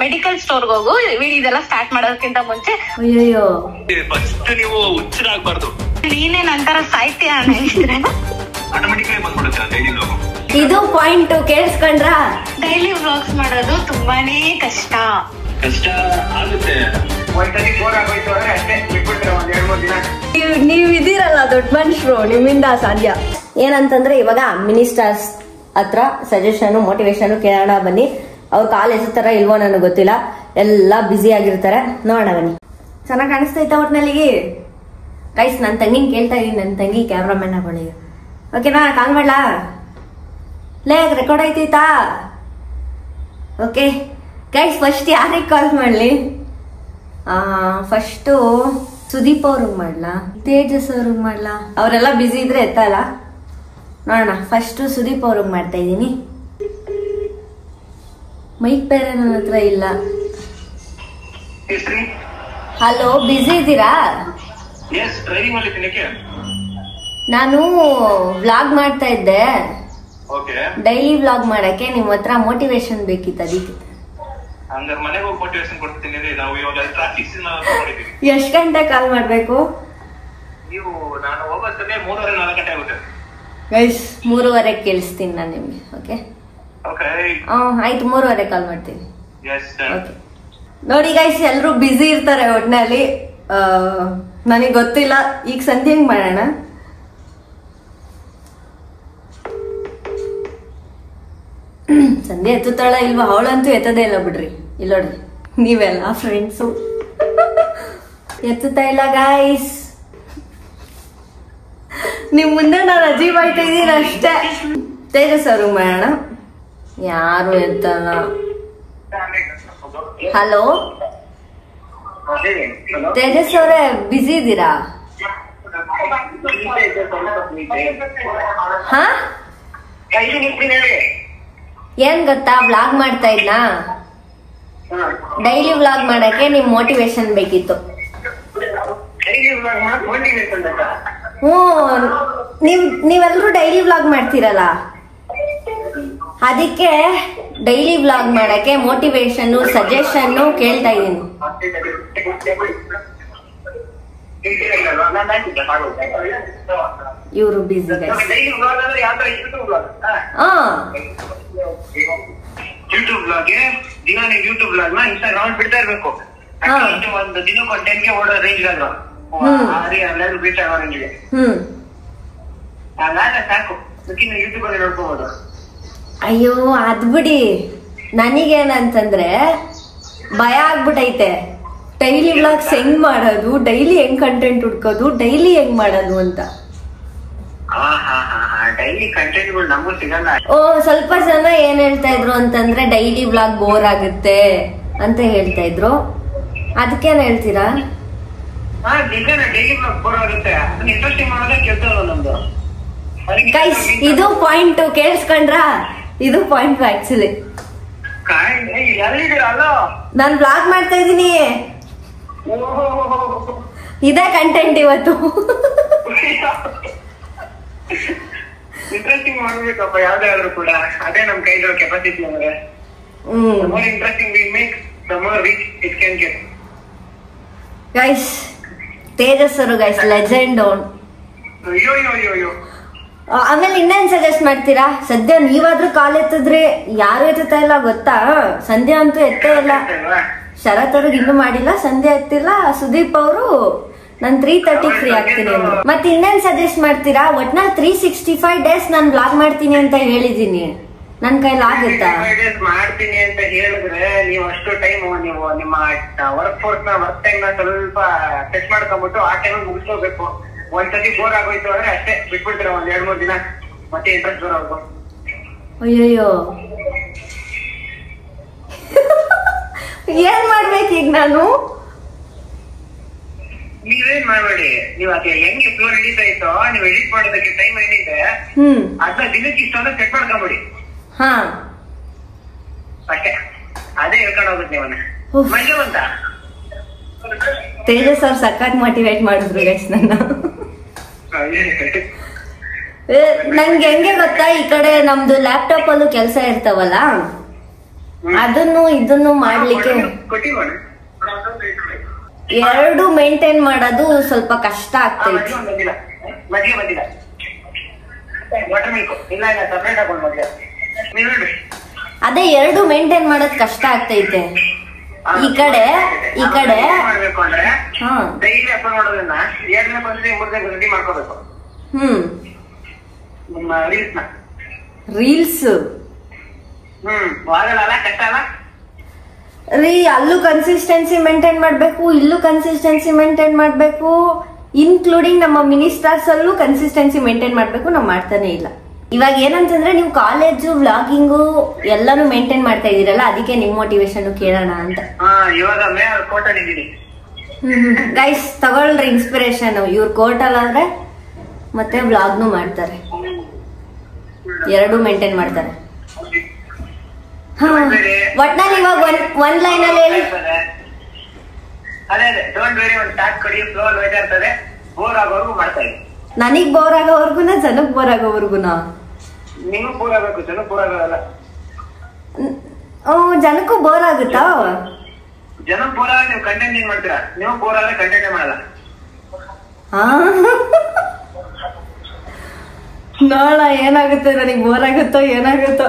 Medical ಸ್ಟೋರ್ಗೆ ಹೋಗು, ಇದೆಲ್ಲ start ಮಾಡೋದಕ್ಕಿಂತ ಮುಂಚೆ. ಅಯ್ಯೋ ಫಸ್ಟ್ ನೀವು ಹುಚ್ಚರಾಗಬಾರ್ದು. ನೀನೇ ನಂತರ ಸಾಹಿತ್ಯ ಹೇಳ್ತಿದ್ರೆ ಆಟೋಮೆಟಿಕಲಿ ಬಂದ್ಬಿಡುತ್ತೆ ಡೈಲಿ ವ್ಲಾಗ್. ಇದು ಪಾಯಿಂಟ್ ಕೇಳಿಸ್ಕೊಂಡ್ರ? ಡೈಲಿ ವ್ಲಾಗ್ಸ್ ಮಾಡೋದು ತುಂಬಾನೇ ಕಷ್ಟ. ಕಷ್ಟ ಆಗುತ್ತೆ. ಒಂದ್ಸತಿ ಬೋರ್ ಆಗೋಯ್ತು ಅಂದ್ರೆ ಅಷ್ಟೇ ಬಿಟ್ಬಿಟ್ರೆ ಒಂದ್ 2-3 ದಿನ. ನೀವ್ ಇದೀರಲ್ಲ ದೊಡ್ಡ ಮನುಷ್ಯರು, ನಿಮ್ಮಿಂದ ಸಾಧ್ಯ. ಏನಂತಂದ್ರೆ ಇವಾಗ ಮಿನಿಸ್ಟರ್ಸ್ ಹತ್ರ ಸಜೆಷನ್ ಮೋಟಿವೇಶನ್ ಕೇಳೋಣ ಬನ್ನಿ. ಅವ್ರ ಕಾಲ್ ಎಸತಾರ ಇಲ್ವೋ ನನಗೆ ಗೊತ್ತಿಲ್ಲ, ಎಲ್ಲ ಬ್ಯುಸಿ ಆಗಿರ್ತಾರೆ. ನೋಡೋಣ ಬನ್ನಿ. ಚೆನ್ನಾಗಿ ಕಾಣಿಸ್ತೈತ ಒಟ್ನಲ್ಲಿ ಗೈಸ್. ನನ್ನ ತಂಗಿನ ಕೇಳ್ತಾ ಇದೀನಿ, ನನ್ನ ತಂಗಿ ಕ್ಯಾಮ್ರಾಮನ್ ಹಾಕೊಳ್ಳಿ. ಓಕೆನಾ? ಕಾಲ್ ಮಾಡ್ಲಾ? ಲೇ ರೆಕಾರ್ಡ್ ಐತೈತಾ? ಓಕೆ ಗೈಸ್, ಫಸ್ಟ್ ಯಾರಿಗೆ ಕಾಲ್ ಮಾಡ್ಲಿ? ಫಸ್ಟು ಸುದೀಪ್ ಅವ್ರಿಗೆ ಮಾಡ್ಲಾ, ತೇಜಸ್ ಅವ್ರಿಗೆ ಮಾಡ್ಲಾ? ಅವರೆಲ್ಲ ಬ್ಯುಸಿ ಇದ್ರೆ ಎತ್ತಲ್ಲ. ನೋಡೋಣ, ಫಸ್ಟ್ ಸುದೀಪ್ ಅವ್ರಿಗೆ ಮಾಡ್ತಾ ಇದ್ದೀನಿ. ಮೈಕ್ ಬೇರೆ ನನ್ನ ಹತ್ರ ಇಲ್ಲ. ಹಲೋ, ಬ್ಯುಸಿ ಇದ್ದೀರಾ? ನಾನು ವ್ಲಾಗ್ ಮಾಡ್ತಾ ಇದ್ದೆ. ಡೈಲಿ ವ್ಲಾಗ್ ಮಾಡಕ್ಕೆ ನಿಮ್ ಹತ್ರ ಮೋಟಿವೇಶನ್ ಬೇಕಿತ್ತು, ಅದಕ್ಕೆ. ಎಷ್ಟ್ ಗಂಟೆ ಕಾಲ್ ಮಾಡ್ಬೇಕು? ಗೈಸ್ 3:30 ಕೇಳಿಸ್ತೀನಿ ನಾನು ನಿಮ್ಗೆ. ಓಕೆ ಆಯ್ತು, 3:30 ಕಾಲ್ ಮಾಡ್ತೀನಿ. ಓಕೆ ನೋಡಿ ಗೈಸ್, ಎಲ್ರು ಬ್ಯುಸಿ ಇರ್ತಾರೆ ಒಟ್ನಲ್ಲಿ. ನನಗೆ ಗೊತ್ತಿಲ್ಲ ಈಗ ಸಂಧ್ಯೆ ಹೆಂಗ್ ಮಾಡೋಣ. ಸಂಧ್ಯೆ ಎತ್ತುತ್ತಾಳ ಇಲ್ವಾ? ಅವಳಂತೂ ಎತ್ತದೇ ಇಲ್ಲ ಬಿಡ್ರಿ. ಇಲ್ಲ ನೋಡ್ರಿ, ನೀವೆಲ್ಲ ಫ್ರೆಂಡ್ಸು ಎತ್ತುತ್ತಾ ಇಲ್ಲ ಗೈಸ್. ನಿಮ್ ಮುಂದೆ ನಾನು ಅಜೀಬ್ ಆಯ್ತಾ ಇದ್ದೀನಿ ಅಷ್ಟೇ. ತೇಜಸ್ ಅವ್ರಿಗೆ ಮಾಡೋಣ. ಯಾರು ಎತ್ತಲ್ಲ. ಹಲೋ ತೇಜಸ್ ಅವರೇ, ಬ್ಯುಸಿ ಇದ್ದೀರಾ? ಹಾ, ಏನ್ ಗೊತ್ತಾ, ವ್ಲಾಗ್ ಮಾಡ್ತಾ ಇದ್ನಾ. ಡೈಲಿ ವ್ಲಾಗ್ ಮಾಡಕ್ಕೆ ನಿಮ್ ಮೋಟಿವೇಶನ್ ಬೇಕಿತ್ತು. ನೀವೆಲ್ಲರೂ ಡೈಲಿ ವ್ಲಾಗ್ ಮಾಡ್ತೀರಲ್ಲ, ಅದಕ್ಕೆ ಡೈಲಿ ವ್ಲಾಗ್ ಮಾಡಕ್ಕೆ ಮೋಟಿವೇಶನ್ ಸಜೆಷನ್ ಕೇಳ್ತಾ ಇದೀನಿ. ಇವರು ಬಿಸಿ ಯೂಟ್ಯೂಬ್ ಬ್ಲಾಗ್ ದಿನ ನೀವು ಯೂಟ್ಯೂಬ್ ಬ್ಲಾಗ್ ನ ಇನ್ಸ್ಟಾಗ್ರಾಮ್ ಬಿಡ್ತಾ ಇರ್ಬೇಕು. ಒಂದು ದಿನಕ್ಕೆ 10K ಓಡೋ ರೇಂಜ್ ಆದ್ರು ರೀಚ್ ಆಗೋ ರೇಂಜ್ಗೆ ಸಾಕು. ಯೂಟ್ಯೂಬ್ ಅಲ್ಲಿ ನೋಡ್ಕೋಬಹುದು. ಅಯ್ಯೋ ಅದ್ ಬಿಡಿ, ನನಗೇನಂತಂದ್ರೆ ಭಯ ಆಗ್ಬಿಟ್ಟೈತೆ. ಡೈಲಿ ವ್ಲಾಗ್ಸ್ ಹೆಂಗ್ ಮಾಡೋದು, ಡೈಲಿ ಹೆಂಗ್ ಕಂಟೆಂಟ್ ಹುಡ್ಕೋದು, ಡೈಲಿ ಹೆಂಗ್ ಮಾಡೋದು ಅಂತ. ಡೈಲಿ ಕಂಟೆಂಟ್ಗಳು ನಮಗೂ ಸಿಗಲ್ಲ. ಸ್ವಲ್ಪ ಜನ ಏನ್ ಹೇಳ್ತಾ ಇದ್ರು ಅಂತಂದ್ರೆ ಡೈಲಿ ವ್ಲಾಗ್ ಬೋರ್ ಆಗುತ್ತೆ ಅಂತ ಹೇಳ್ತಾ ಇದ್ರು. ಅದಕ್ಕೇನ್ ಹೇಳ್ತೀರಾ? ಡೈಲಿ ವ್ಲಾಗ್ ಬೋರ್ ಆಗುತ್ತೆ, ಇಂಟ್ರೆಸ್ಟಿಂಗ್ ಮಾಡೋದೇ ಕೆಲಸ ನಮ್ದು. ಗೈಸ್, ಇದು ಪಾಯಿಂಟ್ ಕೇಳಿಸ್ಕೊಂಡ್ರ? ಇದು ಪಾಯಿಂಟ್ ಆಕ್ಚುಲಿ. ನಾನ್ ವ್ಲಾಗ್ ಮಾಡ್ತಾ ಇದೀನಿ, ಇದೇ ಕಂಟೆಂಟ್ ಇವತ್ತು. ಇಂಟ್ರೆಸ್ಟಿಂಗ್ ಮಾಡ್ಬೇಕಪ್ಪ ಯಾವ್ದೇ ಆದ್ರೂ ಕೂಡ, ಅದೇ ನಮ್ ಕೈಲಿರೋ ಕೆಪಾಸಿಟಿ. ಅಂದ್ರೆ more interesting we make, the more reach it can get. Guys, Tejas ಅವರು ಗೈಸ್ ಲೆಜೆಂಡ್. ಅಯ್ಯೋ ಆಮೇಲೆ ಇನ್ನೇನ್ ಸಜೆಸ್ಟ್ ಮಾಡ್ತೀರಾ? ಸದ್ಯ ನೀವಾದ್ರೂ ಕಾಲ್ ಎತ್ತಿದ್ರೆ ಯಾರು ಎತ್ತುತ್ತಾ ಇಲ್ಲ ಗೊತ್ತಾ? ಸಂಧ್ಯಾ ಅಂತೂ ಎತ್ತೇ ಇಲ್ಲ. ಶರತ್ ಅವ್ರಿಗೆ ಇನ್ನೂ ಮಾಡಿಲ್ಲ, ಸಂಧ್ಯಾ ಎತ್ತಿಲ್ಲ. ಸುದೀಪ್ ಅವರು ನಾನ್ 3:30 ಫ್ರೀ ಆಗ್ತೀನಿ. ಮತ್ತೆ ಇನ್ನೇನ್ ಸಜೆಸ್ಟ್ ಮಾಡ್ತೀರಾ? ಒಟ್ನಲ್ಲಿ 365 ಡೇಸ್ ನಾನು ವ್ಲಾಗ್ ಮಾಡ್ತೀನಿ ಅಂತ ಹೇಳಿದೀನಿ. ನನ್ ಕೈಲಿ ಆಗುತ್ತಾ? ಮಾಡ್ತೀನಿ ಅಂತ ಹೇಳಿದ್ರೆ ನೀವು ಅಷ್ಟು ಟೈಮ್ ನೀವು ನಿಮ್ಮ ವರ್ಕ್ ಫೋರ್ಸ್ ನ ವರ್ಕ್ ಟೈಮ್ ನ ಸ್ವಲ್ಪ ಸೆಟ್ ಮಾಡ್ಕೊಂಡ್ಬಿಟ್ಟು ಆ ಟೈಮ್ ಮುಗಿಸ್ಕೋಬೇಕು. ಒಂದ್ಸತಿ ಬೋರ್ ಆಗೋಯ್ತು ಅಂದ್ರೆ ಅಷ್ಟೇ ಬಿಟ್ಬಿಡ್ತೀರ ಒಂದ್ 2-3 ದಿನ, ಮತ್ತೆ ಇಂಟ್ರೆಸ್ಟ್ ಬರೋದು. ಅಯ್ಯಯ್ಯೋ, ಏನ್ ಮಾಡ್ಬೇಕೀಗ ನಾನು? ನೀವೇನ್ ಮಾಡ್ಬೇಡಿ, ನೀವ್ ಅದೇ ಹೆಂಗೆ ಫ್ಲೋ ನಡೀತಾ ಇತ್ತೋ ನೀವು ಎಡಿಟ್ ಮಾಡೋದಕ್ಕೆ ಟೈಮ್ ಏನಿದೆ ಅದನ್ನ ದಿನಕ್ಕೆ ಇಷ್ಟ ಅಂತ ಸೆಟ್ ಮಾಡ್ಕೊಂಬಿಡಿ. ಹಾ ಅಷ್ಟೇ, ಅದೇ ಹೇಳ್ಕೊಂಡು ಹೋಗುತ್ತೆ ನೀವನ್ನ. ಮಂಜುವಂತ ತೇಜಸ್ ಅವ್ರು ಸಖತ್ ಮೋಟಿವೇಟ್ ಮಾಡಿದ್ರು ಗೈಸ್ ನನ್ನ. ನಂಗೆ ಹೆಂಗೆ ಗೊತ್ತಾ, ಈ ಕಡೆ ನಮ್ದು ಲ್ಯಾಪ್ಟಾಪ್ ಅಲ್ಲೂ ಕೆಲಸ ಇರ್ತಾವಲ್ಲ, ಅದನ್ನು ಇದನ್ನು ಮಾಡ್ಲಿಕ್ಕೆ ಎರಡು ಮೇಂಟೈನ್ ಮಾಡೋದು ಸ್ವಲ್ಪ ಕಷ್ಟ ಆಗ್ತೈತಿ. ಅದೇ ಎರಡು ಮೇಂಟೈನ್ ಮಾಡೋದ್ ಕಷ್ಟ ಆಗ್ತೈತೆ. ಈ ಕಡೆ ರೀಲ್ಸ್ ರೀ, ಅಲ್ಲೂ ಕನ್ಸಿಸ್ಟೆನ್ಸಿ ಮೇಂಟೈನ್ ಮಾಡ್ಬೇಕು, ಇಲ್ಲೂ ಕನ್ಸಿಸ್ಟೆನ್ಸಿ ಮೇಂಟೈನ್ ಮಾಡ್ಬೇಕು, ಇನ್ಕ್ಲೂಡಿಂಗ್ ನಮ್ಮ ಮಿನಿಸ್ಟರ್ಸ್ ಅಲ್ಲೂ ಕನ್ಸಿಸ್ಟೆನ್ಸಿ ಮೇಂಟೈನ್ ಮಾಡ್ಬೇಕು. ನಾವ್ ಮಾಡ್ತಾನೆ ಇಲ್ಲ. ಇವಾಗ ಏನಂತಂದ್ರೆ ನೀವು ಕಾಲೇಜು ವ್ಲಾಗಿಂಗು ಎಲ್ಲಾನು ಮೇಂಟೈನ್ ಮಾಡ್ತಾ ಇದೀರಲ್ಲ, ಅದಕ್ಕೆ ನಿಮ್ ಮೋಟಿವೇಶನ್ ಕೇಳೋಣ ಅಂತ. ಗೈಸ್ ತಗೊಳ್ರಿ ಇನ್ಸ್ಪಿರೇಷನ್. ಇವ್ರ ಕೋರ್ಟಲ್ ಆದ್ರೆ ಮತ್ತೆ ವ್ಲಾಗ್ನು ಮಾಡ್ತಾರೆ, ಎರಡು ಮೇಂಟೈನ್ ಮಾಡ್ತಾರೆ. ಒಟ್ನಲ್ಲಿ ಇವಾಗ ಒಂದ್ ಲೈನ್ ಅಲ್ಲಿ ಹೇಳಿ. ನನಗ್ ಬೋರ್ ಆಗೋವರ್ಗುನ ಜನಕ್ ಬೋರ್ ಆಗೋವರ್ಗುನ? ಜನಕ್ಕೂ ಬೋರ್ ಆಗುತ್ತಾ? ಜನಕ್ ಬೋರ್ ಆಗ ನೀವು ಕಂಟೆಂಟ್ ಏನ್ ಮಾಡ್ತೀರಾ? ನೀವು ಬೋರ್ ಆದ್ರೆ ಕಂಟೆಂಟ್ ಮಾಡಲ್ಲ. ನೋಡ ಏನಾಗುತ್ತೆ, ನನಗ್ ಬೋರ್ ಆಗುತ್ತೋ ಏನಾಗುತ್ತೋ.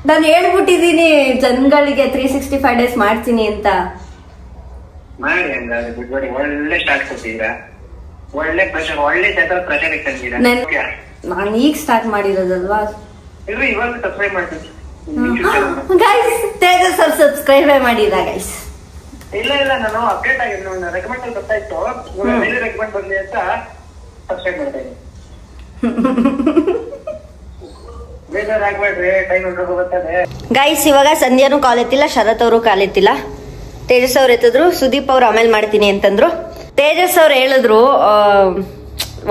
ನಾನು ಹೇಳ್ಬಿಟ್ಟಿದೀನಿ ಜನಗಳಿಗೆ 365 days ಮಾಡ್ತೀನಿ ಅಂತ. ಮಾಡಿ ಹಂಗಾದ್ರೆ ಬಿಟ್ಬಿಡಿ. ಒಳ್ಳೆ ಸ್ಟಾರ್ಟ್ ಕೊಟ್ಟಿದ್ದೀರಾ, ಒಳ್ಳೆ ಪ್ರೆಷರ್, ಒಳ್ಳೆ ಪ್ರೆಷರ್ ಇಟ್ಟಿದ್ದೀರಾ. ನಾನು ಈಗ ಸ್ಟಾರ್ಟ್ ಮಾಡಿರೋದಲ್ವಾ. ಇವಾಗ ಸಬ್ಸ್ಕ್ರೈಬ್ ಮಾಡ್ತೀನಿ ಗೈಸ್. ತೇಜಸ್ ಅವ್ರು ಸಬ್ಸ್ಕ್ರೈಬ್ ಮಾಡಿದ ಗೈಸ್. ಇಲ್ಲ ನಾನು ಅಪ್ಡೇಟ್ ಆಗಿದ್ದು, ರೆಕಮೆಂಡ್ ಅಲ್ಲಿ ಗೊತ್ತಾಯ್ತು, ರೆಕಮೆಂಡ್ ಬರ್ಲಿ ಅಂತ ಸಬ್ಸ್ಕ್ರೈಬ್ ಮಾಡ್ತಾ ಇದ್ದೀನಿ. ಗೈಸ್ ಇವಾಗ ಸಂಧ್ಯಾನು ಕಾಲ್ ಎತ್ತಿಲ್ಲ, ಶರತ್ ಅವರು ಕಾಲ್ ಎತ್ತಿಲ್ಲ. ತೇಜಸ್ ಅವ್ರು ಎತ್ತಿದ್ರು, ಸುದೀಪ್ ಅವ್ರು ಆಮೇಲೆ ಮಾಡ್ತೀನಿ ಅಂತಂದ್ರು. ತೇಜಸ್ ಅವ್ರು ಹೇಳಿದ್ರು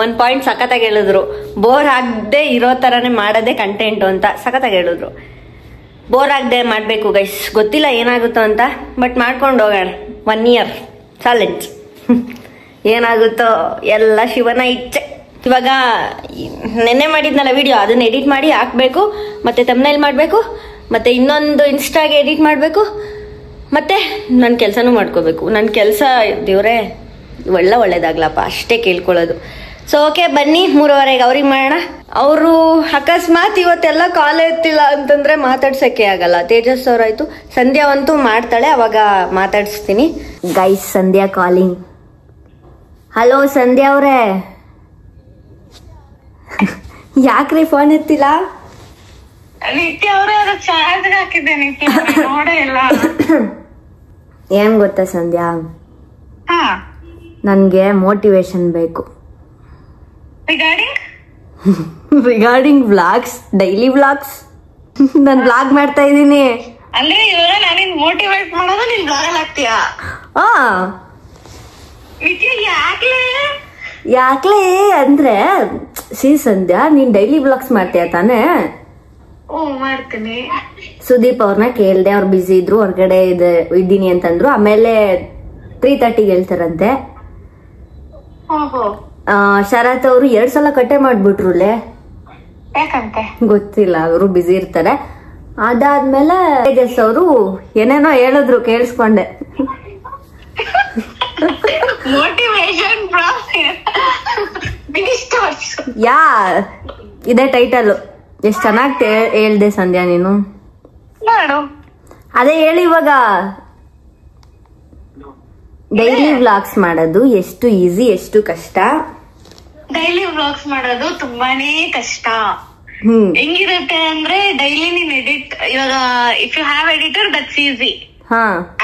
ಒಂದ್ ಪಾಯಿಂಟ್ ಸಖತ್ತಾಗಿ ಹೇಳಿದ್ರು, ಬೋರ್ ಆಗದೆ ಇರೋ ತರಾನೇ ಮಾಡೋದೇ ಕಂಟೆಂಟ್ ಅಂತ ಸಖತ್ತಾಗಿ ಹೇಳಿದ್ರು. ಬೋರ್ ಆಗದೆ ಮಾಡ್ಬೇಕು ಗೈಸ್. ಗೊತ್ತಿಲ್ಲ ಏನಾಗುತ್ತೋ ಅಂತ, ಬಟ್ ಮಾಡ್ಕೊಂಡು ಹೋಗೋಣ. 1 year ಚಾಲೆಂಜ್. ಏನಾಗುತ್ತೋ ಎಲ್ಲ ಶಿವನ ಇಚ್ಛೆ. ಇವಾಗ ನೆನ್ನೆ ಮಾಡಿದ್ನಲ್ಲ ವಿಡಿಯೋ, ಅದನ್ನ ಎಡಿಟ್ ಮಾಡಿ ಹಾಕ್ಬೇಕು, ಮತ್ತೆ ಥಂಬ್ನೇಲ್ ಮಾಡಬೇಕು, ಮತ್ತೆ ಇನ್ನೊಂದು ಇನ್ಸ್ಟಾಗೆ ಎಡಿಟ್ ಮಾಡಬೇಕು, ಮತ್ತೆ ನನ್ನ ಕೆಲಸನೂ ಮಾಡ್ಕೋಬೇಕು. ನನ್ನ ಕೆಲಸ ದೇವ್ರೆ ಒಳ್ಳೇದಾಗ್ಲಪ್ಪ, ಅಷ್ಟೇ ಕೇಳ್ಕೊಳ್ಳೋದು. ಸೊ ಓಕೆ ಬನ್ನಿ, 3:15 ಅವ್ರಿಗೆ ಮಾಡೋಣ. ಅವರು ಅಕಸ್ಮಾತ್ ಇವತ್ತೆಲ್ಲ ಕಾಲ್ ಎತ್ತಿಲ್ಲ ಅಂತಂದ್ರೆ ಮಾತಾಡ್ಸಕ್ಕೆ ಆಗಲ್ಲ. ತೇಜಸ್ ಅವ್ರಾಯ್ತು, ಸಂಧ್ಯಾ ಅಂತೂ ಮಾಡ್ತಾಳೆ, ಅವಾಗ ಮಾತಾಡಿಸ್ತೀನಿ. ಗೈಸ್ ಸಂಧ್ಯಾ ಕಾಲಿಂಗ್. ಹಲೋ ಸಂಧ್ಯಾ ಅವ್ರೇ, ಯಾಕ್ರಿ ಫೋನ್ ಎತ್ತಿಲ್ಲ? ನಿತ್ಯ ಅವ್ರೆ ಅದು ಚಾರ್ಜ್ ಹಾಕಿದ್ದೆ, ನಿತ್ಯ ನೋಡೇ ಇಲ್ಲ. ಏನ್ ಗೊತ್ತಾ ಸಂಧ್ಯಾ, ನನ್ಗೆ ಮೋಟಿವೇಶನ್ ಬೇಕು. Regarding vlogs, daily vlogs. ನಾನು ವ್ಲಾಗ್ ಮಾಡ್ತಾ ಇದ್ದೀನಿ. ಅಂದ್ರೆ ಇವಾಗ ನಾನಿನ್ ಮೋಟಿವೇಟ್ ಮಾಡೋದು ನೀನ್ ವ್ಲಾಗ್ ಹಾಕ್ತೀಯಾ? ಯಾಕ್ಲೆ ಅಂದ್ರೆ ಸಂಧ್ಯಾ, ನೀನ್ ಡೈಲಿ ವ್ಲಾಗ್ಸ್ ಮಾಡ್ತೀಯ ತಾನೇ? ಮಾಡ್ತೀನಿ. ಸುದೀಪ್ ಅವ್ರನ್ನ ಕೇಳ್ದೆ, ಅವ್ರು ಬಿಸಿ ಇದ್ರು, ಹೊರಗಡೆ ಇದ್ದೀನಿ ಅಂತಂದ್ರು. ಆಮೇಲೆ 3:30 ಹೇಳ್ತಾರಂತೆ. ಶರತ್ ಅವರು 2 ಸಲ ಕಟ್ಟೆ ಮಾಡ್ಬಿಟ್ರುಲೆ. ಯಾಕಂತೆ ಗೊತ್ತಿಲ್ಲ, ಅವರು ಬಿಸಿ ಇರ್ತಾರೆ. ಅದಾದ್ಮೇಲೆ ತೇಜಸ್ ಅವರು ಏನೇನೋ ಹೇಳಿದ್ರು, ಕೇಳಿಸ್ಕೊಂಡೆ. ಮೋಟಿವೇಶನ್ ಯಾ ಇದೇ ಟೈಟಲ್. ಎಷ್ಟ್ ಚೆನ್ನಾಗಿ ಹೇಳ್ದೆ ಸಂಧ್ಯಾ ನೀನು. ಅದೇ ಹೇಳಿ, ಇವಾಗ ಡೈಲಿ ವ್ಲಾಗ್ಸ್ ಮಾಡೋದು ಎಷ್ಟು ಈಸಿ, ಎಷ್ಟು ಕಷ್ಟ? ಡೈಲಿ ವ್ಲಾಗ್ಸ್ ಮಾಡೋದು ತುಂಬಾನೇ ಕಷ್ಟ. ಹೆಂಗಿರುತ್ತೆ ಅಂದ್ರೆ ಡೈಲಿ ನೀನ್ ಎಡಿಟ್, ಇವಾಗ if you have editor that's easy.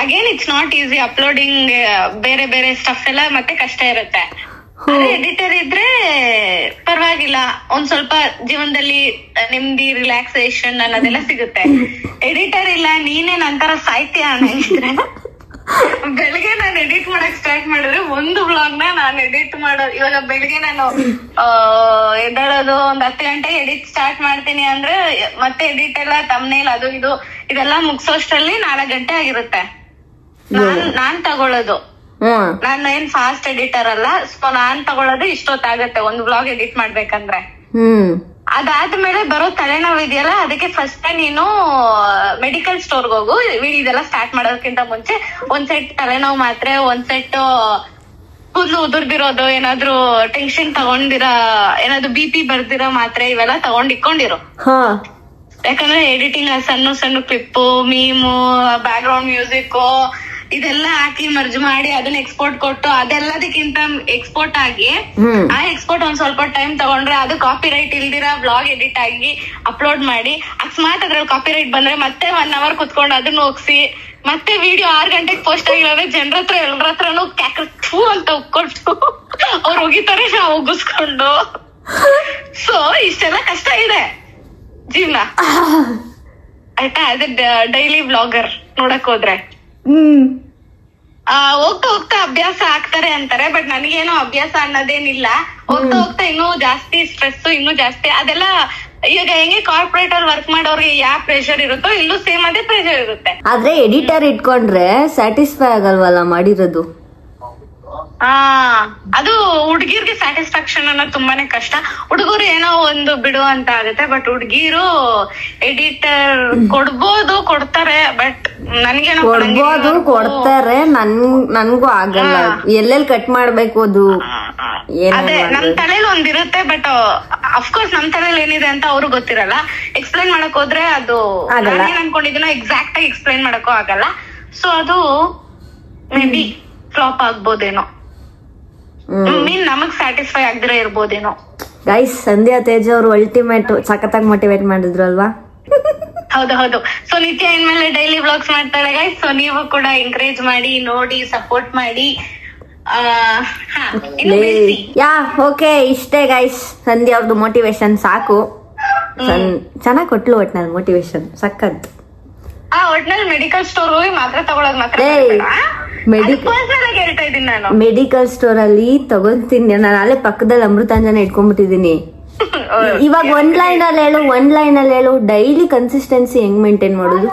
Again it's not easy uploading, ಬೇರೆ ಬೇರೆ ಸ್ಟಫ್ ಎಲ್ಲ ಮತ್ತೆ ಕಷ್ಟ ಇರುತ್ತೆ. ಎಡಿಟರ್ ಇದ್ರೆ ಪರವಾಗಿಲ್ಲ, ಒಂದ್ ಸ್ವಲ್ಪ ಜೀವನದಲ್ಲಿ ನೆಮ್ಮದಿ, ರಿಲ್ಯಾಕ್ಸೇಷನ್ ಅನ್ನೋದೆಲ್ಲ ಸಿಗುತ್ತೆ. ಎಡಿಟರ್ ಇಲ್ಲ, ನೀನೇ ನಂತರ ಸಾಯ್ತೀಯ ಅನ್ನಂಗಿದ್ರೆ ಬೆಳಿಗ್ಗೆ ನಾನು ಎಡಿಟ್ ಮಾಡಕ್ ಸ್ಟಾರ್ಟ್ ಮಾಡಿದ್ರೆ ಒಂದು ವ್ಲಾಗ್ ನಾನು ಎಡಿಟ್ ಮಾಡೋದು. ಇವಾಗ ಬೆಳಿಗ್ಗೆ ನಾನು ಎದ್ದೇಳೋದು 10 ಗಂಟೆಗೆ ಎಡಿಟ್ ಸ್ಟಾರ್ಟ್ ಮಾಡ್ತೀನಿ ಅಂದ್ರೆ ಮತ್ತೆ ಎಡಿಟ್ ಎಲ್ಲ ತಮ್ನೇಲ್ ಅದು ಇದು ಇದೆಲ್ಲ ಮುಗಿಸೋಷ್ಟರಲ್ಲಿ 4 ಗಂಟೆ ಆಗಿರುತ್ತೆ. ನಾನ್ ತಗೊಳ್ಳೋದು, ನಾನು ಏನ್ ಫಾಸ್ಟ್ ಎಡಿಟರ್ ಅಲ್ಲ, ಸೊ ನಾನ್ ತಗೊಳ್ಳೋದು ಇಷ್ಟೊತ್ತಾಗತ್ತೆ ಒಂದು ವ್ಲಾಗ್ ಎಡಿಟ್ ಮಾಡ್ಬೇಕಂದ್ರೆ. ಅದಾದ್ಮೇಲೆ ಬರೋ ತಲೆನೋವು ಇದೆಯಲ್ಲ, ಅದಕ್ಕೆ ಫಸ್ಟ್ ನೀನು ಮೆಡಿಕಲ್ ಸ್ಟೋರ್ಗೆ ಹೋಗು. ಇದೆಲ್ಲ ಸ್ಟಾರ್ಟ್ ಮಾಡೋದಕ್ಕಿಂತ ಮುಂಚೆ ಒಂದ್ ಸೆಟ್ ತಲೆನೋವು ಮಾತ್ರೆ, ಒಂದ್ ಸೆಟ್ ಕೂದಲು ಉದುರ್ದಿರೋದು, ಏನಾದ್ರು ಟೆನ್ಷನ್ ತಗೊಂಡಿರೋ, ಏನಾದ್ರು BP ಬರ್ದಿರೋ ಮಾತ್ರೆ, ಇವೆಲ್ಲ ತಗೊಂಡ್ ಇಟ್ಕೊಂಡಿರು. ಯಾಕಂದ್ರೆ ಎಡಿಟಿಂಗ್ ಸಣ್ಣ ಸಣ್ಣ ಕ್ಲಿಪ್ಪು, ಮೀಮು, ಬ್ಯಾಕ್ ಗ್ರೌಂಡ್ ಮ್ಯೂಸಿಕ್ ಇದೆಲ್ಲ ಹಾಕಿ ಮರ್ಜ್ ಮಾಡಿ ಅದನ್ನ ಎಕ್ಸ್ಪೋರ್ಟ್ ಕೊಟ್ಟು ಅದೆಲ್ಲದಕ್ಕಿಂತ ಎಕ್ಸ್ಪೋರ್ಟ್ ಆಗಿ ಆ ಎಕ್ಸ್ಪೋರ್ಟ್ ಒಂದ್ ಸ್ವಲ್ಪ ಟೈಮ್ ತಗೊಂಡ್ರೆ ಅದು ಕಾಪಿ ರೈಟ್ ಇಲ್ದಿರ ವ್ಲಾಗ್ ಎಡಿಟ್ ಆಗಿ ಅಪ್ಲೋಡ್ ಮಾಡಿ, ಅಕಸ್ಮಾತ್ ಅದ್ರಲ್ಲಿ ಕಾಪಿ ರೈಟ್ ಬಂದ್ರೆ ಮತ್ತೆ 1 hour ಕುತ್ಕೊಂಡು ಅದನ್ನ ಹೋಗ್ಸಿ, ಮತ್ತೆ ವಿಡಿಯೋ 6 ಗಂಟೆಗೆ ಪೋಸ್ಟ್ ಆಗಿಲ್ಲ ಜನರ ಹತ್ರ ಎಲ್ಲರ ಹತ್ರನು ಕ್ಯಾಕ್ರೂ ಅಂತ ಉಕ್ಕೊಟ್ಟು ಅವ್ರು ಹೋಗಿತಾರೆ, ನಾವು ಉಗಿಸ್ಕೊಂಡು. ಸೊ ಇಷ್ಟೆಲ್ಲ ಕಷ್ಟ ಇದೆ ಜೀವನ ಆಯ್ತಾ. ಅದೇ ಡೈಲಿ ವ್ಲಾಗರ್ ನೋಡಕ್ ಹೋದ್ರೆ ಹೋಗ್ತಾ ಹೋಗ್ತಾ ಅಭ್ಯಾಸ ಆಗ್ತಾರೆ ಅಂತಾರೆ, ಬಟ್ ನನಗೇನೋ ಅಭ್ಯಾಸ ಅನ್ನೋದೇನಿಲ್ಲ. ಹೋಗ್ತಾ ಹೋಗ್ತಾ ಇನ್ನೂ ಜಾಸ್ತಿ ಸ್ಟ್ರೆಸ್, ಇನ್ನೂ ಜಾಸ್ತಿ ಅದೆಲ್ಲ. ಈಗ ಹೆಂಗೆ ಕಾರ್ಪೊರೇಟ್ ಅಲ್ಲಿ ವರ್ಕ್ ಮಾಡೋರಿಗೆ ಯಾವ ಪ್ರೆಷರ್ ಇರುತ್ತೋ ಇಲ್ಲೂ ಸೇಮ್ ಅದೇ ಪ್ರೆಷರ್ ಇರುತ್ತೆ. ಆದ್ರೆ ಎಡಿಟರ್ ಇಟ್ಕೊಂಡ್ರೆ ಸ್ಯಾಟಿಸ್ಫೈ ಆಗಲ್ವಲ್ಲ ಮಾಡಿರೋದು. ಅದು ಹುಡ್ಗಿರ್ಗೆ ಸ್ಯಾಟಿಸ್ಫ್ಯಾಕ್ಷನ್ ಅನ್ನೋದು ತುಂಬಾನೇ ಕಷ್ಟ. ಹುಡುಗರು ಏನೋ ಒಂದು ಬಿಡು ಅಂತ ಆಗುತ್ತೆ, ಬಟ್ ಹುಡ್ಗಿರು ಎಡಿಟರ್ ಕೊಡ್ತಾರೆ, ಬಟ್ ನನ್ಗೇನೋ ಕೊಡ್ತಾರೆ, ನನ್ಗೂ ಆಗಲ್ಲ. ಎಲ್ಲೆಲ್ಲಿ ಕಟ್ ಮಾಡ್ಬೇಕು ಅದು ಅದೇ ನಮ್ ತಲೆಯಲ್ಲಿ ಒಂದಿರುತ್ತೆ, ಬಟ್ ಅಫ್ಕೋರ್ಸ್ ನಮ್ ತಲೆಯಲ್ಲಿ ಏನಿದೆ ಅಂತ ಅವ್ರಿಗೆ ಗೊತ್ತಿರಲ್ಲ. ಎಕ್ಸ್ಪ್ಲೈನ್ ಮಾಡಕ್ ಹೋದ್ರೆ ಅದು ನಾನೇನ್ ಅನ್ಕೊಂಡಿದ್ದೀನೋ ಎಕ್ಸಾಕ್ಟ್ ಆಗಿ ಎಕ್ಸ್ಪ್ಲೈನ್ ಮಾಡಕ್ಕೂ ಆಗಲ್ಲ. ಸೊ ಅದು ಮೇ ಬಿ ಫ್ಲಾಪ್ ಆಗ್ಬೋದೇನೋ, ಮೀನ್ ನಮಗ್ ಸ್ಯಾಟಿಸ್ಫೈ ಆಗದಿರ ಇರ್ಬೋದೇನೋ. ಗೈಸ್, ಸಂಧ್ಯಾ ತೇಜ್ ಅವರು ಅಲ್ಟಿಮೇಟ್ ಸಖತ್ತಾಗಿ ಮೋಟಿವೇಟ್ ಮಾಡಿದ್ರು ಅಲ್ವಾ? ಹೌದು. ಸೊ ನಿತ್ಯ ಇನ್ಮೇಲೆ ಡೈಲಿ ವ್ಲಾಗ್ಸ್ ಮಾಡ್ತಾಳೆ ಗೈಸ್. ಸೊ ನೀವು ಕೂಡ ಎಂಕರೇಜ್ ಮಾಡಿ, ನೋಡಿ, ಸಪೋರ್ಟ್ ಮಾಡಿ. ಓಕೆ, ಇಷ್ಟೇ ಗೈಸ್. ಸಂಧ್ಯಾ ಅವ್ರದ್ದು ಮೋಟಿವೇಶನ್ ಸಾಕು. ಚೆನ್ನಾಗ್ ಕೊಟ್ಲು ಒಟ್ನಲ್ಲಿ ಮೋಟಿವೇಶನ್ ಸಖತ್. ಒಟ್ನಲ್ಲಿ ಮೆಡಿಕಲ್ ಸ್ಟೋರ್ ಹೋಗಿ ಮಾತ್ರ ತಗೊಳೋದ್ ಮಾತ್ರ ಹೇಳ್ತಾ ಇದ್ದೀನಿ ನಾನು. ಮೆಡಿಕಲ್ ಸ್ಟೋರ್ ಅಲ್ಲಿ ತಗೊಂತೀನಿ ನಾನು. ಅಲ್ಲೇ ಪಕ್ಕದಲ್ಲಿ ಅಮೃತಾಂಜನ ಇಟ್ಕೊಂಡ್ಬಿಟ್ಟಿದೀನಿ. ಇವಾಗ ಒಂದ್ ಲೈನ್ ಅಲ್ಲಿ ಹೇಳು ಡೈಲಿ ಕನ್ಸಿಸ್ಟೆನ್ಸಿ ಹೆಂಗ್ ಮೇಂಟೈನ್ ಮಾಡೋದು?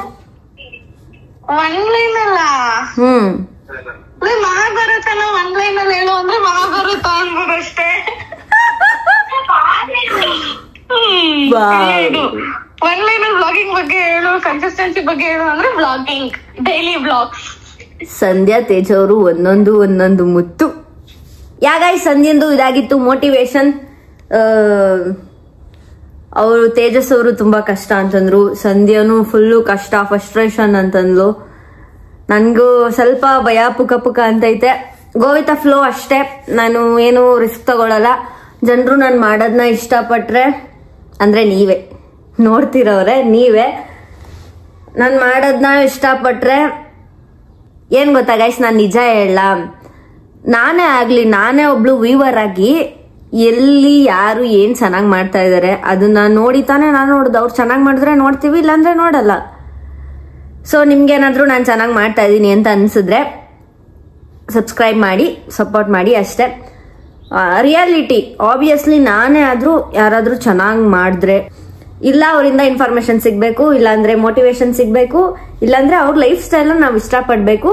ಒಂದ್ ಲೈನ್ ಅಲ್ಲ, ಮಹಾಭಾರತನ ಒಂದ್ ಲೈನ್ ಅಲ್ಲಿ ಹೇಳು ಅಂದ್ರೆ ಮಹಾಭಾರತ ಅನ್ಬೋದು ಅಷ್ಟೇ. ಒಂದ್ ಲೈನ್ ಅಲ್ಲಿ ವ್ಲಾಗಿಂಗ್ ಬಗ್ಗೆ ಹೇಳು, ಕನ್ಸಿಸ್ಟೆನ್ಸಿ ಬಗ್ಗೆ ಹೇಳು ಅಂದ್ರೆ ವ್ಲಾಗಿಂಗ್, ಡೈಲಿ ವ್ಲಾಗ್ಸ್. ಸಂಧ್ಯಾ ತೇಜ್ ಅವರು ಒಂದೊಂದು ಮುತ್ತು. ಯಾಗಾಯ್ ಸಂಧ್ಯಂದು ಇದಾಗಿತ್ತು ಮೋಟಿವೇಶನ್. ಅವರು ತೇಜಸ್ ಅವರು ತುಂಬಾ ಕಷ್ಟ ಅಂತಂದ್ರು, ಸಂಧ್ಯಾನು ಫುಲ್ಲು ಕಷ್ಟ, ಫ್ರಸ್ಟ್ರೇಷನ್ ಅಂತಂದ್ಲು. ನನ್ಗೂ ಸ್ವಲ್ಪ ಭಯ ಪುಕ ಅಂತೈತೆ. ಗೋವಿತ ಫ್ಲೋ ಅಷ್ಟೇ, ನಾನು ಏನು ರಿಸ್ಕ್ ತಗೊಳಲ್ಲ. ಜನರು ನಾನು ಮಾಡೋದನ್ನ ಇಷ್ಟಪಟ್ರೆ, ಅಂದ್ರೆ ನೀವೇ ನೋಡ್ತಿರೋರೆ, ನೀವೇ ನಾನು ಮಾಡೋದನ್ನ ಇಷ್ಟಪಟ್ರೆ ಏನ್ ಗೊತ್ತಾ ಗೈಸ್, ನಾನು ನಿಜ ಹೇಳ, ನಾನೇ ಒಬ್ಳು ವೀವರ್ ಆಗಿ ಎಲ್ಲಿ ಯಾರು ಏನ್ ಚೆನ್ನಾಗ್ ಮಾಡ್ತಾ ಇದಾರೆ ಅದನ್ನ ನೋಡಿ ತಾನೇ ನಾನು ನೋಡುದು. ಅವ್ರು ಚೆನ್ನಾಗ್ ಮಾಡಿದ್ರೆ ನೋಡ್ತೀವಿ, ಇಲ್ಲಾಂದ್ರೆ ನೋಡಲ್ಲ. ಸೊ ನಿಮ್ಗೇನಾದ್ರೂ ನಾನು ಚೆನ್ನಾಗ್ ಮಾಡ್ತಾ ಇದೀನಿ ಅಂತ ಅನ್ಸಿದ್ರೆ ಸಬ್ಸ್ಕ್ರೈಬ್ ಮಾಡಿ, ಸಪೋರ್ಟ್ ಮಾಡಿ ಅಷ್ಟೇ. ರಿಯಾಲಿಟಿ ಆಬ್ವಿಯಸ್ಲಿ ನಾನೇ ಆದ್ರೂ ಯಾರಾದ್ರೂ ಚೆನ್ನಾಗ್ ಮಾಡಿದ್ರೆ, ಇಲ್ಲ ಅವರಿಂದ ಇನ್ಫಾರ್ಮೇಶನ್ ಸಿಗ್ಬೇಕು, ಇಲ್ಲಾಂದ್ರೆ ಮೋಟಿವೇಶನ್ ಸಿಗ್ಬೇಕು, ಇಲ್ಲಾಂದ್ರೆ ಅವ್ರ ಲೈಫ್ ಸ್ಟೈಲ್ ನಾವ್ ಇಷ್ಟಪಡ್ಬೇಕು,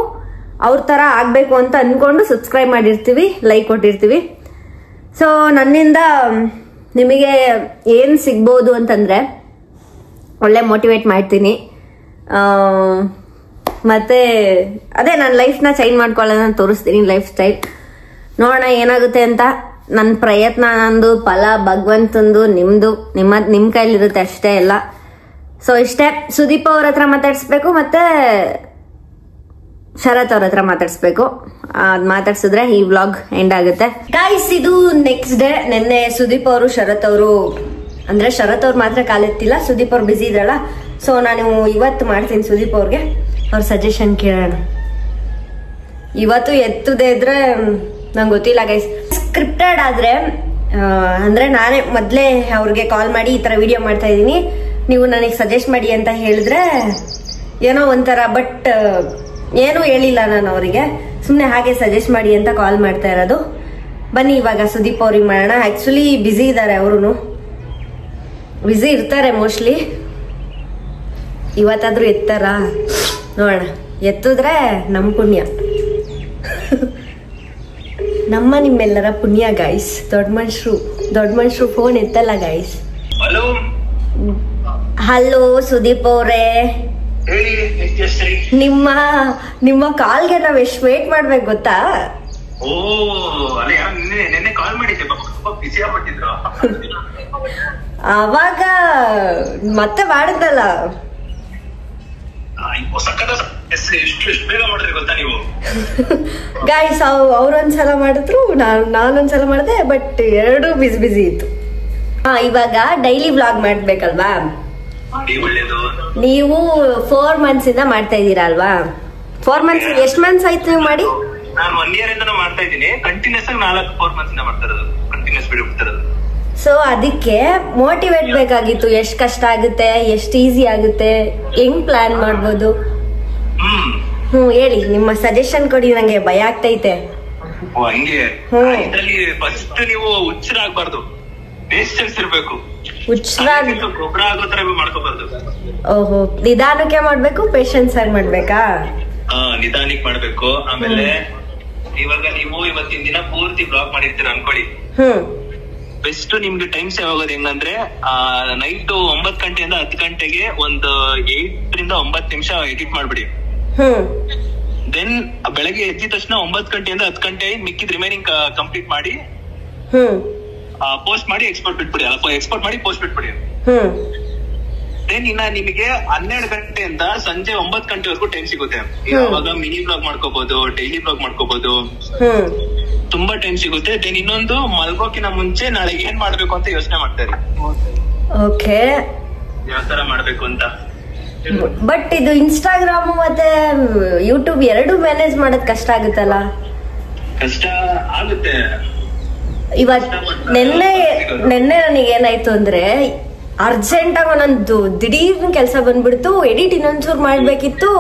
ಅವ್ರ ತರ ಆಗ್ಬೇಕು ಅಂತ ಅನ್ಕೊಂಡು ಸಬ್ಸ್ಕ್ರೈಬ್ ಮಾಡಿರ್ತೀವಿ, ಲೈಕ್ ಕೊಟ್ಟಿರ್ತೀವಿ. ಸೊ ನನ್ನಿಂದ ನಿಮಗೆ ಏನ್ ಸಿಗ್ಬೋದು ಅಂತಂದ್ರೆ, ಒಳ್ಳೆ ಮೋಟಿವೇಟ್ ಮಾಡ್ತೀನಿ. ಮತ್ತೆ ಅದೇ ನನ್ನ ಲೈಫ್ನ ಚೇಂಜ್ ಮಾಡ್ಕೊಳ್ಳೋದನ್ನ ತೋರಿಸ್ತೀನಿ, ಲೈಫ್ ಸ್ಟೈಲ್. ನೋಡೋಣ ಏನಾಗುತ್ತೆ ಅಂತ. ನನ್ನ ಪ್ರಯತ್ನ, ನಂದು ಫಲ ಭಗವಂತಂದು, ನಿಮ್ದು ನಿಮ್ ಕೈಲಿರುತ್ತೆ ಅಷ್ಟೇ ಎಲ್ಲ. ಸೊ ಇಷ್ಟೇ. ಸುದೀಪ್ ಅವ್ರ ಹತ್ರ ಮಾತಾಡ್ಸ್ಬೇಕು, ಮತ್ತೆ ಶರತ್ ಅವ್ರ ಹತ್ರ ಮಾತಾಡ್ಸ್ಬೇಕು. ಅದ್ ಮಾತಾಡ್ಸಿದ್ರೆ ಈ ವ್ಲಾಗ್ ಎಂಡ್ ಆಗುತ್ತೆ ಗೈಸ್. ಇದು ನೆಕ್ಸ್ಟ್ ಡೇ. ನಿನ್ನೆ ಸುದೀಪ್ ಅವರು ಶರತ್ ಅವರು, ಅಂದ್ರೆ ಶರತ್ ಅವ್ರು ಮಾತ್ರ ಕಾಲೆತ್ತಿಲ್ಲ, ಸುದೀಪ್ ಅವ್ರು ಬಿಸಿ ಇದ್ರಲ್ಲ. ಸೊ ನಾನು ಇವತ್ತು ಮಾಡ್ತೀನಿ ಸುದೀಪ್ ಅವ್ರಿಗೆ, ಅವ್ರ ಸಜೆಷನ್ ಕೇಳೋಣ. ಇವತ್ತು ಎತ್ತದೇ ಇದ್ರೆ ನಂಗೆ ಗೊತ್ತಿಲ್ಲ ಗೈಸ್. ಸ್ಕ್ರಿಪ್ಟೆಡ್ ಆದ್ರೆ ಅಂದ್ರೆ ನಾನೇ ಮೊದ್ಲೇ ಅವ್ರಿಗೆ ಕಾಲ್ ಮಾಡಿ ಈ ತರ ವಿಡಿಯೋ ಮಾಡ್ತಾ ಇದೀನಿ, ನೀವು ನನಗೆ ಸಜೆಸ್ಟ್ ಮಾಡಿ ಅಂತ ಹೇಳಿದ್ರೆ ಏನೋ ಒಂಥರ. ಬಟ್ ಏನು ಹೇಳಿಲ್ಲ ನಾನು ಅವರಿಗೆ, ಸುಮ್ಮನೆ ಹಾಗೆ ಸಜೆಸ್ಟ್ ಮಾಡಿ ಅಂತ ಕಾಲ್ ಮಾಡ್ತಾ ಇರೋದು. ಬನ್ನಿ ಇವಾಗ ಸುದೀಪ್ ಅವ್ರಿಗೆ ಮಾಡೋಣ. ಆಕ್ಚುಲಿ ಬಿಸಿ ಇದ್ದಾರೆ, ಅವರು ಬಿಸಿ ಇರ್ತಾರೆ ಮೋಸ್ಟ್ಲಿ. ಇವತ್ತಾದ್ರೂ ಎತ್ತಾರ ನೋಡೋಣ. ಎತ್ತಿದ್ರೆ ನಮ್ ಪುಣ್ಯ, ನಿಮ್ಮೆಲ್ಲರ ಪುಣ್ಯ ಗೈಸ್. ದೊಡ್ಡ ಮನುಷ್ಯರು ಫೋನ್ ಎತ್ತಲ್ಲ ಗೈಸ್. ಹಲೋ ಹಲೋ ಸುದೀಪ್ ಅವರೇ, ಹೇಳಿ. ನಿಮ್ಮ ಕಾಲ್ಗೆ ನಾವ್ ಎಷ್ಟು ವೇಟ್ ಮಾಡ್ಬೇಕು ಗೊತ್ತಾ? ಓ ಅಲ್ಲೇ ನಿನ್ನೆ ಕಾಲ್ ಮಾಡಿದ್ದೆ, ತುಂಬಾ ಬಿಸಿ ಆಗ್ಬಿಟ್ಟಿದ್ರು. ಅವಾಗ ಮತ್ತೆ ಮಾಡಿದ್ನಲ್ಲ. ಎಷ್ಟು ಬೇಗ ಮಾಡಿದ್ರಿ ಗೊತ್ತಾ ನೀವು? ಗಾಯ್ಸ್, ಅವ್ರೊಂದ್ಸಲ ಮಾಡಿದ್ರು, ನಾನೊಂದ್ಸಲ ಮಾಡಿದೆ, ಬಟ್ ಎರಡು ಬಿಸಿ ಇತ್ತು. ಇವಾಗ ಡೈಲಿ ವ್ಲಾಗ್ ಮಾಡ್ಬೇಕಲ್ವಾ? ನೀವು 4 months ಇಂದ ಮಾಡ್ತಾ ಇದೀರಾ ಅಲ್ವಾ? 4 months, ಎಷ್ಟು ಮಂತ್ಸ್ ಆಯ್ತು ನೀವು ಮಾಡಿ? ನಾನು 1 year ಇಂದ ಮಾಡ್ತಾ ಇದ್ದೀನಿ. ಕಂಟಿನ್ಯೂಸ್ ಆಗಿ 4 months ಇಂದ ಮಾಡ್ತಾ ಇರೋದು, ಕಂಟಿನ್ಯೂಸ್ ವಿಡಿಯೋ ಬಿಡ್ತಾ ಇರೋದು. ಸೊ ಅದಕ್ಕೆ ಮೋಟಿವೇಟ್ ಬೇಕಾಗಿತ್ತು. ಎಷ್ಟು ಕಷ್ಟ ಆಗುತ್ತೆ, ಎಷ್ಟು ಈಸಿ ಆಗುತ್ತೆ, ಹೆಂಗ್ ಪ್ಲಾನ್ ಮಾಡ್ಬೋದು? ಹೇಳಿ, ನಿಮ್ಮ ಸಜೆಷನ್ ಕೊಡಿ, ನಂಗೆ ಭಯ ಆಗ್ತೈತೆ. ಹಂಗೆ ಇದ್ರಲ್ಲಿ ಫಸ್ಟ್ ನೀವು ಹುಚ್ಚರಾಗಬಾರ್ದು, ಪೇಷನ್ಸ್ ಇರ್ಬೇಕು. ಗೊಬ್ಬರ ಆಗೋ ತರ ಮಾಡ್ಕೋಬಾರ್ದು. ಓಹೋ, ನಿಧಾನಕ್ಕೆ ಮಾಡ್ಬೇಕು, ಪೇಷನ್ಸ್ ಆಗಿ ಮಾಡ್ಬೇಕಾ? ನಿಧಾನಕ್ಕೆ ಮಾಡ್ಬೇಕು. ಆಮೇಲೆ ಇವಾಗ ನೀವು ಇವತ್ತಿನ ದಿನ ಪೂರ್ತಿ ಬ್ಲಾಗ್ ಮಾಡಿರ್ತೀರ ಅನ್ಕೊಳ್ಳಿ. ಬೆಸ್ಟ್ ನಿಮ್ಗೆ ಟೈಮ್ ಸೇವ್ ಆಗೋದು ಹೆಂಗಂದ್ರೆ, ನೈಟ್ 9 ಗಂಟೆಯಿಂದ 10 ಗಂಟೆಗೆ ಒಂದು 8 ರಿಂದ 9 ನಿಮಿಷ ಎಡಿಟ್ ಮಾಡ್ಬಿಡಿ. ದೆನ್ ಬೆಳಗ್ಗೆ ಎದ್ದ ತಕ್ಷಣ 9 ಗಂಟೆಯಿಂದ 10 ಗಂಟೆ ಮಿಕ್ಕಿದ್ ರಿಮೈನಿಂಗ್ ಕಂಪ್ಲೀಟ್ ಮಾಡಿ ಪೋಸ್ಟ್ ಮಾಡಿ ಎಕ್ಸ್ಪೋರ್ಟ್ ಬಿಟ್ಬಿಡಿ. ಎಕ್ಸ್ಪೋರ್ಟ್ ಮಾಡಿ ಪೋಸ್ಟ್ ಬಿಟ್ಬಿಡಿ. ದೆನ್ ಇನ್ನ ನಿಮಗೆ 12 ಗಂಟೆಯಿಂದ ಸಂಜೆ 9 ಗಂಟೆವರೆಗೂ ಟೈಮ್ ಸಿಗುತ್ತೆ. ಅವಾಗ ಮಿನಿ ಬ್ಲಾಗ್ ಮಾಡ್ಕೋಬಹುದು, ಡೈಲಿ ಬ್ಲಾಗ್ ಮಾಡ್ಕೋಬಹುದು, ತುಂಬಾ ಟೈಮ್ ಸಿಗುತ್ತೆ. ದೆನ್ ಇನ್ನೊಂದು, ಮಲ್ಗೋಕಿನ ಮುಂಚೆ ನಾಳೆ ಏನ್ ಮಾಡ್ಬೇಕು ಅಂತ ಯೋಚನೆ ಮಾಡ್ತಾರೆ. ಓಕೆ, ಯಾವ ತರ ಮಾಡ್ಬೇಕು ಅಂತ. ಬಟ್ ಇದು ಇನ್ಸ್ಟಾಗ್ರಾಮ್ ಮತ್ತೆ ಯೂಟ್ಯೂಬ್ ಎರಡು ಮ್ಯಾನೇಜ್ ಮಾಡೋದ್ ಕಷ್ಟ ಆಗುತ್ತಲ್ಲ? ಕಷ್ಟ ಆಗುತ್ತೆ. ನಿನ್ನೆ ನನಗೆ ಏನಾಯ್ತು ಅಂದ್ರೆ, ಅರ್ಜೆಂಟ್ ಆಗಿ ಒಂದೊಂದು ದಿಢೀರ್ ಕೆಲ್ಸ ಬಂದ್ಬಿಡ್ತು. ಎಡಿಟ್ ಇನ್ನೊಂಚೂರು ಮಾಡ್ಬೇಕಿತ್ತು,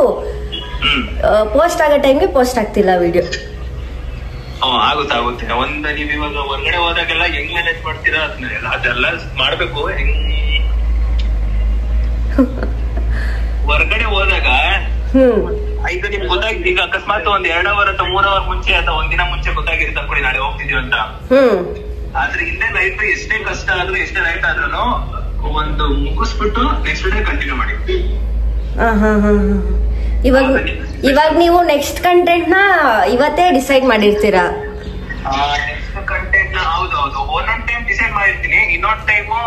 ಪೋಸ್ಟ್ ಆಗೋ ಟೈಮ್ಗೆ ಪೋಸ್ಟ್ ಆಗ್ತಿಲ್ಲ ವಿಡಿಯೋ. ಆಗುತ್ತೆ. ಒಂದ್ ನೀವ್ ಇವಾಗ ಹೊರಗಡೆ ಹೋದಾಗೆಲ್ಲ ಹೆಂಗ್ ಮ್ಯಾನೇಜ್ ಮಾಡ್ತೀರಾ ಅದೆಲ್ಲ ಮಾಡ್ಬೇಕು. ಹೊರಗಡೆ ಹೋದಾಗ ಈಗ ನಿಮ್ಗೆ ಗೊತ್ತಾಗಿತ್ತು, ಈಗ ಅಕಸ್ಮಾತ್ ಒಂದ್ 2 hour ಅಥವಾ 3 hour ಮುಂಚೆ ಅಥವಾ ಒಂದಿನ ಮುಂಚೆ ಗೊತ್ತಾಗಿರುತ್ತೆ ಅನ್ಕೊಳ್ಳಿ ನಾಳೆ ಹೋಗ್ತಿದೀವಿ ಅಂತ. ಆದ್ರೆ ಹಿಂದೆ ಲೈಫ್ ಎಷ್ಟೇ ಕಷ್ಟ ಆದ್ರೂ ಎಷ್ಟೇ ಲೈಟ್ ಆದ್ರೂ ಒಂದು ಮುಗಿಸ್ಬಿಟ್ಟು ನೆಕ್ಸ್ಟ್ ಡೇ ಕಂಟಿನ್ಯೂ ಮಾಡಿ. ಇವಾಗ ನೀವು ನೆಕ್ಸ್ಟ್ ಕಂಟೆಂಟ್ ನ ಇವತ್ತೇ ಡಿಸೈಡ್ ಮಾಡಿರ್ತೀರಾ? ನೆಕ್ಸ್ಟ್ ಕಂಟೆಂಟ್ ನ ಹೌದು ಒಂದೊಂದ್ ಟೈಮ್ ಡಿಸೈಡ್ ಮಾಡಿರ್ತೀನಿ. ಇನ್ನೊಂದ್ ಟೈಮು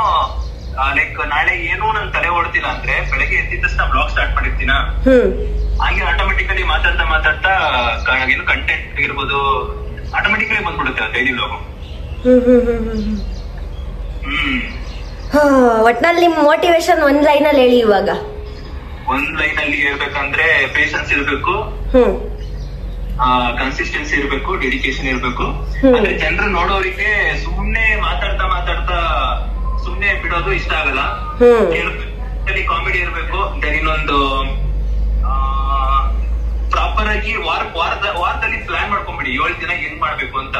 ಲೈಕ್ ನಾಳೆ ಏನು ನನ್ ತಲೆ ಓಡ್ತಿಲ್ಲ ಅಂದ್ರೆ ಬೆಳಗ್ಗೆ ಎದ್ದಿದ ತಕ್ಷಣ ಬ್ಲಾಗ್ ಸ್ಟಾರ್ಟ್ ಮಾಡಿರ್ತೀನ. ಹಂಗೆ ಆಟೋಮೆಟಿಕಲಿ ಮಾತಾಡ್ತಾ ಏನು ಕಂಟೆಂಟ್ ಇರ್ಬೋದು ಆಟೋಮೆಟಿಕಲಿ ಬಂದ್ಬಿಡುತ್ತೆ ಡೈಲಿ ಬ್ಲಾಗ್. ಒಟ್ನಲ್ಲಿ ನಿಮ್ ಮೋಟಿವೇಶನ್ ಒಂದ್ ಲೈನ್ ಅಲ್ಲಿ ಹೇಳಿ. ಇವಾಗ ಒಂದ್ ಲೈನ್ ಅಲ್ಲಿ ಹೇಳ್ಬೇಕಂದ್ರೆ ಪೇಷನ್ಸ್ ಇರ್ಬೇಕು, ಕನ್ಸಿಸ್ಟೆನ್ಸಿ ಇರ್ಬೇಕು, ಡೆಡಿಕೇಶನ್ ಇರ್ಬೇಕು. ಅಂದ್ರೆ ಜನರು ನೋಡೋರಿಗೆ ಸುಮ್ನೆ ಮಾತಾಡ್ತಾ ಸುಮ್ನೆ ಬಿಡೋದು ಇಷ್ಟ ಆಗಲ್ಲ. ಕಾಮಿಡಿ ಇರ್ಬೇಕು. ದೆನ್ ಇನ್ನೊಂದು ಪ್ರಾಪರ್ ಆಗಿ ವಾರದಲ್ಲಿ ಪ್ಲಾನ್ ಮಾಡ್ಕೊಂಡ್ಬಿಡಿ 7 ದಿನ ಹೆಂಗ್ ಮಾಡ್ಬೇಕು ಅಂತ.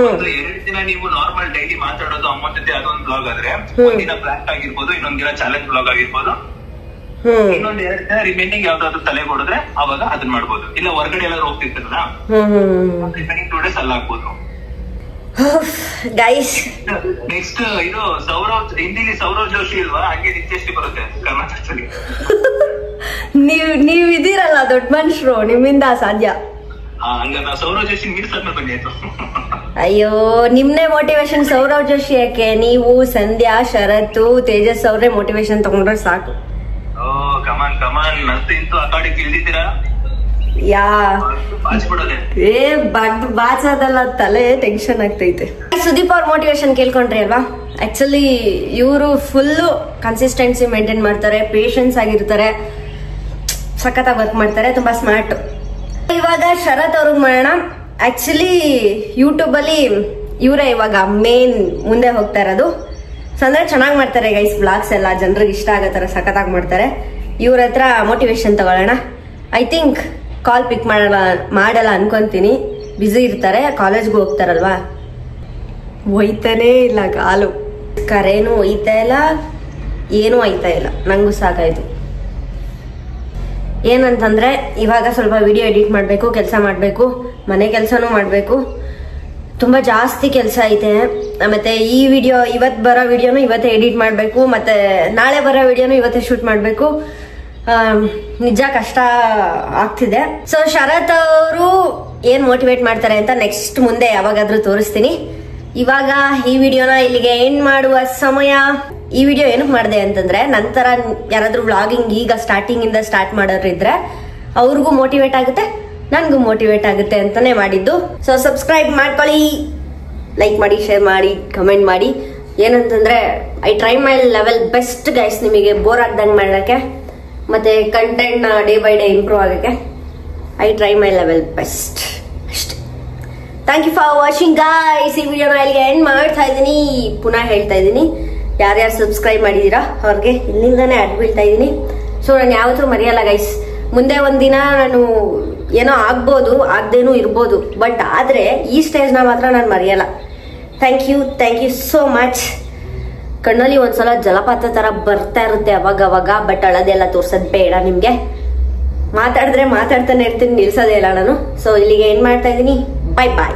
ಒಂದು 2 ದಿನ ನೀವು ನಾರ್ಮಲ್ ಡೈಲಿ ಮಾತಾಡೋದು ಅಮ್ಮ ಜೊತೆ ಅದೊಂದು ಬ್ಲಾಗ್ ಆದ್ರೆ, ಒಂದಿನ ಪ್ಲಾನ್ ಆಗಿರ್ಬೋದು, ಇನ್ನೊಂದ್ ದಿನ ಚಾಲೆಂಜ್ ಬ್ಲಾಗ್ ಆಗಿರ್ಬೋದು, ಇನ್ನೊಂದ್ 2 ದಿನ ರಿಮೈನಿಂಗ್ ಯಾವ್ದಾದ್ರು ತಲೆ ಕೊಡಿದ್ರೆ ಅವಾಗ ಅದನ್ನ ಮಾಡ್ಬೋದು. ಇಲ್ಲ ಹೊರಗಡೆ ಎಲ್ಲಾದ್ರೂ ಹೋಗ್ತಿರ್ತಾರಲ್ಲ, 2 days ಅಲ್ಲ ಆಗ್ಬೋದು. ಗೈಸ್ ನೆಕ್ಸ್ಟ್ ಇದು ಹಿಂದಿಲಿ ಸೌರವ್ ಜೋಶಿ ಇಲ್ವಾ, ಹಂಗೆ ನಿತ್ಯಶ್ರೀ ಬರುತ್ತೆ ಕರ್ನಾಟಕದಲ್ಲಿ. ನೀವ್ ಇದೀರಲ್ಲ ದೊಡ್ಡ ಮನುಷ್ಯರು, ನಿಮ್ಮಿಂದ ಸಾಧ್ಯ. ಹಂಗ ನಾವು ಸೌರವ್ ಜೋಶಿ ಮೀರ್ಸದ್ಮೇಲೆ ಬನ್ನಿ ಆಯ್ತು. ಅಯ್ಯೋ, ನಿಮ್ನೆ ಮೋಟಿವೇಶನ್ ಸೌರವ್ ಜೋಶಿ ಯಾಕೆ? ನೀವು ಸಂಧ್ಯಾ, ಶರತ್, ತೇಜಸ್ ಅವ್ರೆ ಮೋಟಿವೇಶನ್ ತಗೊಂಡ್ರೆ ಸಾಕು. ಕಮಾನ್ ನಂತು ಇಂತೂ ಅಕಾಡಿಗೆ ಇಳಿದಿದ್ದೀರಾ? ಬಾಚದಲ್ಲ, ತಲೆ ಟೆನ್ಷನ್ ಆಗ್ತೈತೆ. ಸುದೀಪ್ ಅವ್ರ ಮೋಟಿವೇಶನ್ ಕೇಳ್ಕೊಂಡ್ರಿ ಅಲ್ವಾ? ಆಕ್ಚುಲಿ ಇವರು ಫುಲ್ ಕನ್ಸಿಸ್ಟೆನ್ಸಿ ಮೇಂಟೈನ್ ಮಾಡ್ತಾರೆ, ಪೇಷನ್ಸ್ ಆಗಿರ್ತಾರೆ, ಸಖತ್ತಾಗಿ ವರ್ಕ್ ಮಾಡ್ತಾರೆ, ತುಂಬಾ ಸ್ಮಾರ್ಟ್. ಇವಾಗ ಶರತ್ ಅವ್ರಿಗೆ ಮಾಡೋಣ. ಆಕ್ಚುಲಿ ಯೂಟ್ಯೂಬ್ ಅಲ್ಲಿ ಇವರೇ ಇವಾಗ ಮೇನ್ ಮುಂದೆ ಹೋಗ್ತಾ ಇರೋದು. ಅಂದ್ರೆ ಚೆನ್ನಾಗಿ ಮಾಡ್ತಾರೆ ಗೈಸ್ ಬ್ಲಾಗ್ಸ್ ಎಲ್ಲ, ಜನರಿಗೆ ಇಷ್ಟ ಆಗೋ ತರ ಸಖತ್ತಾಗಿ ಮಾಡ್ತಾರೆ. ಇವ್ರ ಹತ್ರ ಮೋಟಿವೇಶನ್ ತಗೊಳ್ಳೋಣ. ಐ ಥಿಂಕ್ ಕಾಲ್ ಪಿಕ್ ಮಾಡಲ್ಲ ಅನ್ಕೊಂತೀನಿ, ಬ್ಯುಸಿ ಇರ್ತಾರೆ, ಕಾಲೇಜ್ಗೂ ಹೋಗ್ತಾರಲ್ವಾ. ಒಯ್ತಾನೇ ಇಲ್ಲ ಕಾಲು, ಕರೇನು ಒಯ್ತಾ ಇಲ್ಲ, ಏನೂ ಒಯ್ತಾ ಇಲ್ಲ. ನಂಗೂ ಸಾಕಾಯ್ತು. ಏನಂತಂದ್ರೆ ಇವಾಗ ಸ್ವಲ್ಪ ವಿಡಿಯೋ ಎಡಿಟ್ ಮಾಡಬೇಕು, ಕೆಲಸ ಮಾಡಬೇಕು, ಮನೆ ಕೆಲಸನೂ ಮಾಡಬೇಕು, ತುಂಬ ಜಾಸ್ತಿ ಕೆಲಸ ಐತೆ. ಮತ್ತೆ ಈ ವಿಡಿಯೋ ಇವತ್ತು ಬರೋ ವಿಡಿಯೋನು ಇವತ್ತೇ ಎಡಿಟ್ ಮಾಡಬೇಕು, ಮತ್ತೆ ನಾಳೆ ಬರೋ ವಿಡಿಯೋನು ಇವತ್ತೇ ಶೂಟ್ ಮಾಡಬೇಕು. ನಿಜ ಕಷ್ಟ ಆಗ್ತಿದೆ. ಸೊ ಶರತ್ ಅವರು ಏನ್ ಮೋಟಿವೇಟ್ ಮಾಡ್ತಾರೆ ಅಂತ ನೆಕ್ಸ್ಟ್ ಮುಂದೆ ಯಾವಾಗಾದ್ರೂ ತೋರಿಸ್ತೀನಿ. ಇವಾಗ ಈ ವಿಡಿಯೋನ ಇಲ್ಲಿಗೆ ಎಂಡ್ ಮಾಡುವ ಸಮಯ. ಈ ವಿಡಿಯೋ ಏನಕ್ಕೆ ಮಾಡಿದೆ ಅಂತಂದ್ರೆ, ನಂತರ ಯಾರಾದ್ರೂ ವ್ಲಾಗಿಂಗ್ ಈಗ ಸ್ಟಾರ್ಟಿಂಗ್ ಇಂದ ಸ್ಟಾರ್ಟ್ ಮಾಡೋರಿದ್ರೆ ಅವ್ರಿಗೂ ಮೋಟಿವೇಟ್ ಆಗುತ್ತೆ, ನನ್ಗೂ ಮೋಟಿವೇಟ್ ಆಗುತ್ತೆ ಅಂತಾನೆ ಮಾಡಿದ್ದು. ಸೊ ಸಬ್ಸ್ಕ್ರೈಬ್ ಮಾಡ್ಕೊಳ್ಳಿ, ಲೈಕ್ ಮಾಡಿ, ಶೇರ್ ಮಾಡಿ, ಕಮೆಂಟ್ ಮಾಡಿ. ಏನಂತಂದ್ರೆ I try my level best guys, ನಿಮಗೆ ಬೋರ್ ಆಗ್ದಂಗೆ ಮಾಡೋಕ್ಕೆ ಮತ್ತೆ content day by day improve ಆಗಕ್ಕೆ I try my level best ಅಷ್ಟೇ. Thank you for watching guys. ಈ ವಿಡಿಯೋನ ಇಲ್ಲಿಗೆ ಎಂಡ್ ಮಾಡ್ತಾ ಇದ್ದೀನಿ. ಪುನಃ ಹೇಳ್ತಾ ಇದ್ದೀನಿ, ಯಾರ್ಯಾರು ಸಬ್ಸ್ಕ್ರೈಬ್ ಮಾಡಿದೀರಾ ಅವ್ರಿಗೆ ಇಲ್ಲಿಂದಾನೇ ಅಡ್ ಬೀಳ್ತಾ ಇದ್ದೀನಿ. ಸೊ ನಾನು ಯಾವತ್ತೂ ಮರೆಯಲ್ಲ ಗೈಸ್. ಮುಂದೆ ಒಂದಿನ ನಾನು ಏನೋ ಆಗ್ಬೋದು, ಆಗದೇನೂ ಇರ್ಬೋದು, ಬಟ್ ಆದ್ರೆ ಈ ಸ್ಟೇಜ್ನ ಮಾತ್ರ ನಾನು ಮರೆಯಲ್ಲ. Thank you so much. ಕಣ್ಣಲ್ಲಿ ಒಂದ್ಸಲ ಜಲಪಾತ ತರ ಬರ್ತಾ ಇರುತ್ತೆ ಅವಾಗ, ಬಟ್ ಅಳದೆಲ್ಲ ತೋರ್ಸೋದ್ ಬೇಡ ನಿಮ್ಗೆ. ಮಾತಾಡಿದ್ರೆ ಮಾತಾಡ್ತಾನೆ ಇರ್ತೀನಿ, ನಿಲ್ಸೋದೇ ಇಲ್ಲ ನಾನು. ಸೊ ಇಲ್ಲಿಗೆ ಏನ್ ಮಾಡ್ತಾ ಇದ್ದೀನಿ, ಬಾಯ್ ಬಾಯ್.